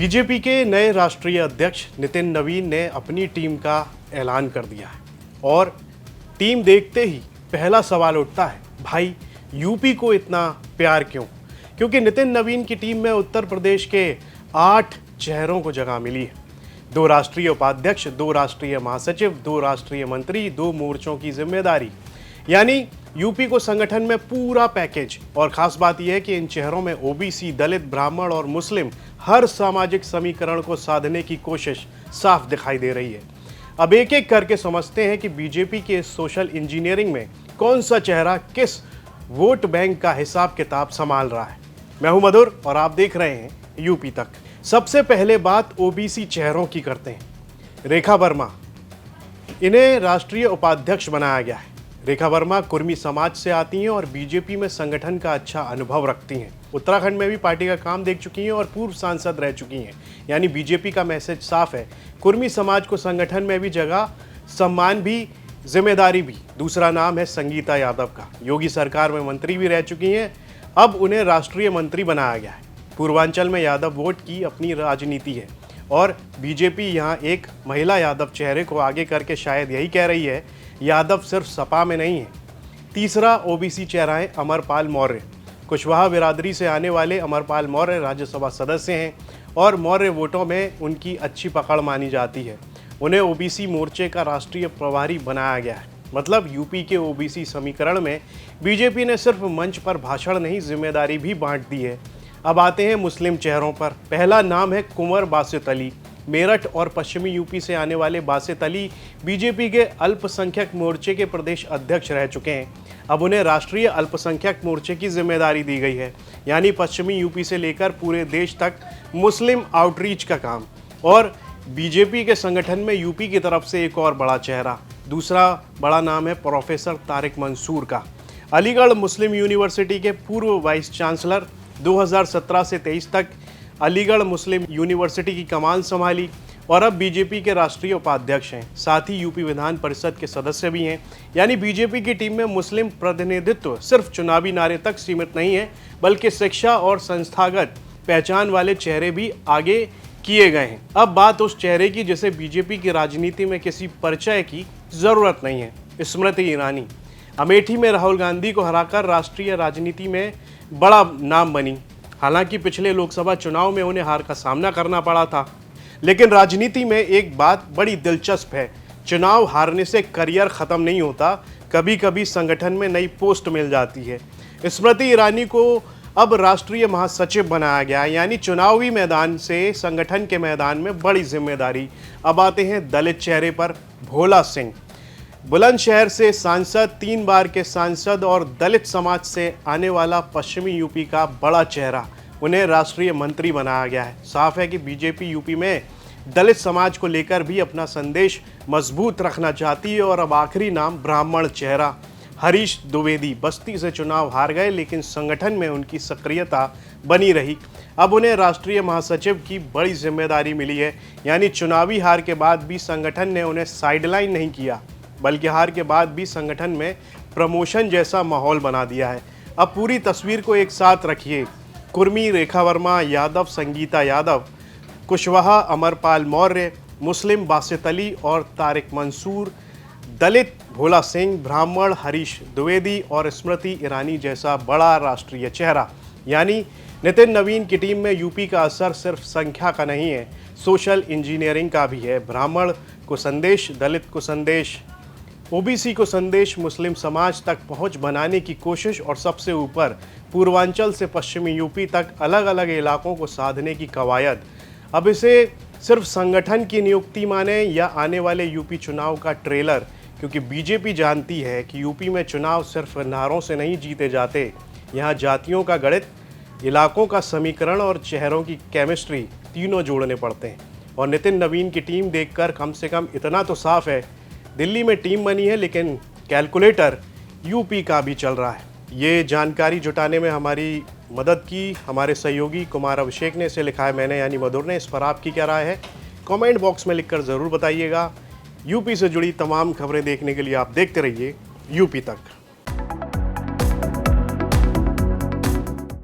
BJP के नए राष्ट्रीय अध्यक्ष नितिन नवीन ने अपनी टीम का ऐलान कर दिया है और टीम देखते ही पहला सवाल उठता है, भाई यूपी को इतना प्यार क्यों? क्योंकि नितिन नवीन की टीम में उत्तर प्रदेश के 8 चेहरों को जगह मिली है। 2 राष्ट्रीय उपाध्यक्ष, 2 राष्ट्रीय महासचिव, 2 राष्ट्रीय मंत्री, 2 मोर्चों की जिम्मेदारी, यानी यूपी को संगठन में पूरा पैकेज। और खास बात यह है कि इन चेहरों में ओबीसी, दलित, ब्राह्मण और मुस्लिम हर सामाजिक समीकरण को साधने की कोशिश साफ दिखाई दे रही है। अब एक एक करके समझते हैं कि बीजेपी के सोशल इंजीनियरिंग में कौन सा चेहरा किस वोट बैंक का हिसाब किताब संभाल रहा है। मैं हूं मधुर और आप देख रहे हैं यूपी तक। सबसे पहले बात ओबीसी चेहरों की करते हैं। रेखा वर्मा, इन्हें राष्ट्रीय उपाध्यक्ष बनाया गया है। रेखा वर्मा कुर्मी समाज से आती हैं और बीजेपी में संगठन का अच्छा अनुभव रखती हैं। उत्तराखंड में भी पार्टी का काम देख चुकी हैं और पूर्व सांसद रह चुकी हैं, यानी बीजेपी का मैसेज साफ है। कुर्मी समाज को संगठन में भी जगह, सम्मान भी, जिम्मेदारी भी। दूसरा नाम है संगीता यादव का। योगी सरकार में मंत्री भी रह चुकी हैं, अब उन्हें राष्ट्रीय मंत्री बनाया गया है। पूर्वांचल में यादव वोट की अपनी राजनीति है और बीजेपी यहाँ एक महिला यादव चेहरे को आगे करके शायद यही कह रही है, यादव सिर्फ सपा में नहीं है। तीसरा ओबीसी चेहरा है अमरपाल मौर्य। कुशवाहा बिरादरी से आने वाले अमरपाल मौर्य राज्यसभा सदस्य हैं और मौर्य वोटों में उनकी अच्छी पकड़ मानी जाती है। उन्हें ओबीसी मोर्चे का राष्ट्रीय प्रभारी बनाया गया है। मतलब यूपी के ओबीसी समीकरण में बीजेपी ने सिर्फ मंच पर भाषण नहीं, जिम्मेदारी भी बांट दी है। अब आते हैं मुस्लिम चेहरों पर। पहला नाम है कुंवर बासित अली। मेरठ और पश्चिमी यूपी से आने वाले बासित अली बीजेपी के अल्पसंख्यक मोर्चे के प्रदेश अध्यक्ष रह चुके हैं। अब उन्हें राष्ट्रीय अल्पसंख्यक मोर्चे की जिम्मेदारी दी गई है, यानी पश्चिमी यूपी से लेकर पूरे देश तक मुस्लिम आउटरीच का काम। और बीजेपी के संगठन में यूपी की तरफ से एक और बड़ा चेहरा, दूसरा बड़ा नाम है प्रोफेसर तारिक मंसूर का। अलीगढ़ मुस्लिम यूनिवर्सिटी के पूर्व वाइस चांसलर, 2017 से 23 तक अलीगढ़ मुस्लिम यूनिवर्सिटी की कमान संभाली और अब बीजेपी के राष्ट्रीय उपाध्यक्ष हैं। साथ ही यूपी विधान परिषद के सदस्य भी हैं। यानी बीजेपी की टीम में मुस्लिम प्रतिनिधित्व सिर्फ चुनावी नारे तक सीमित नहीं है, बल्कि शिक्षा और संस्थागत पहचान वाले चेहरे भी आगे किए गए हैं। अब बात उस चेहरे की जिसे बीजेपी की राजनीति में किसी परिचय की जरूरत नहीं है, स्मृति ईरानी। अमेठी में राहुल गांधी को हराकर राष्ट्रीय राजनीति में बड़ा नाम बनी। हालांकि पिछले लोकसभा चुनाव में उन्हें हार का सामना करना पड़ा था, लेकिन राजनीति में एक बात बड़ी दिलचस्प है, चुनाव हारने से करियर खत्म नहीं होता, कभी कभी संगठन में नई पोस्ट मिल जाती है। स्मृति ईरानी को अब राष्ट्रीय महासचिव बनाया गया, यानी चुनावी मैदान से संगठन के मैदान में बड़ी जिम्मेदारी। अब आते हैं दलित चेहरे पर। भोला सिंह, बुलंदशहर से सांसद, 3 बार के सांसद और दलित समाज से आने वाला पश्चिमी यूपी का बड़ा चेहरा, उन्हें राष्ट्रीय मंत्री बनाया गया है। साफ है कि बीजेपी यूपी में दलित समाज को लेकर भी अपना संदेश मजबूत रखना चाहती है। और अब आखिरी नाम ब्राह्मण चेहरा, हरीश द्विवेदी। बस्ती से चुनाव हार गए, लेकिन संगठन में उनकी सक्रियता बनी रही। अब उन्हें राष्ट्रीय महासचिव की बड़ी जिम्मेदारी मिली है, यानी चुनावी हार के बाद भी संगठन ने उन्हें साइडलाइन नहीं किया, बल्कि हार के बाद भी संगठन में प्रमोशन जैसा माहौल बना दिया है। अब पूरी तस्वीर को एक साथ रखिए। कुर्मी रेखा वर्मा, यादव संगीता यादव, कुशवाहा अमरपाल मौर्य, मुस्लिम बासित अली और तारिक मंसूर, दलित भोला सिंह, ब्राह्मण हरीश द्विवेदी और स्मृति ईरानी जैसा बड़ा राष्ट्रीय चेहरा। यानी नितिन नवीन की टीम में यूपी का असर सिर्फ संख्या का नहीं है, सोशल इंजीनियरिंग का भी है। ब्राह्मण को संदेश, दलित को संदेश, ओबीसी को संदेश, मुस्लिम समाज तक पहुंच बनाने की कोशिश और सबसे ऊपर पूर्वांचल से पश्चिमी यूपी तक अलग अलग इलाकों को साधने की कवायद। अब इसे सिर्फ संगठन की नियुक्ति माने या आने वाले यूपी चुनाव का ट्रेलर, क्योंकि बीजेपी जानती है कि यूपी में चुनाव सिर्फ नारों से नहीं जीते जाते। यहाँ जातियों का गणित, इलाकों का समीकरण और चेहरों की केमिस्ट्री तीनों जोड़ने पड़ते हैं। और नितिन नवीन की टीम देखकर कम से कम इतना तो साफ है, दिल्ली में टीम बनी है, लेकिन कैलकुलेटर यूपी का भी चल रहा है। ये जानकारी जुटाने में हमारी मदद की हमारे सहयोगी कुमार अभिषेक ने। इसे लिखा है मैंने, यानी मधुर ने। इस पर आपकी क्या राय है, कमेंट बॉक्स में लिखकर ज़रूर बताइएगा। यूपी से जुड़ी तमाम खबरें देखने के लिए आप देखते रहिए यूपी तक।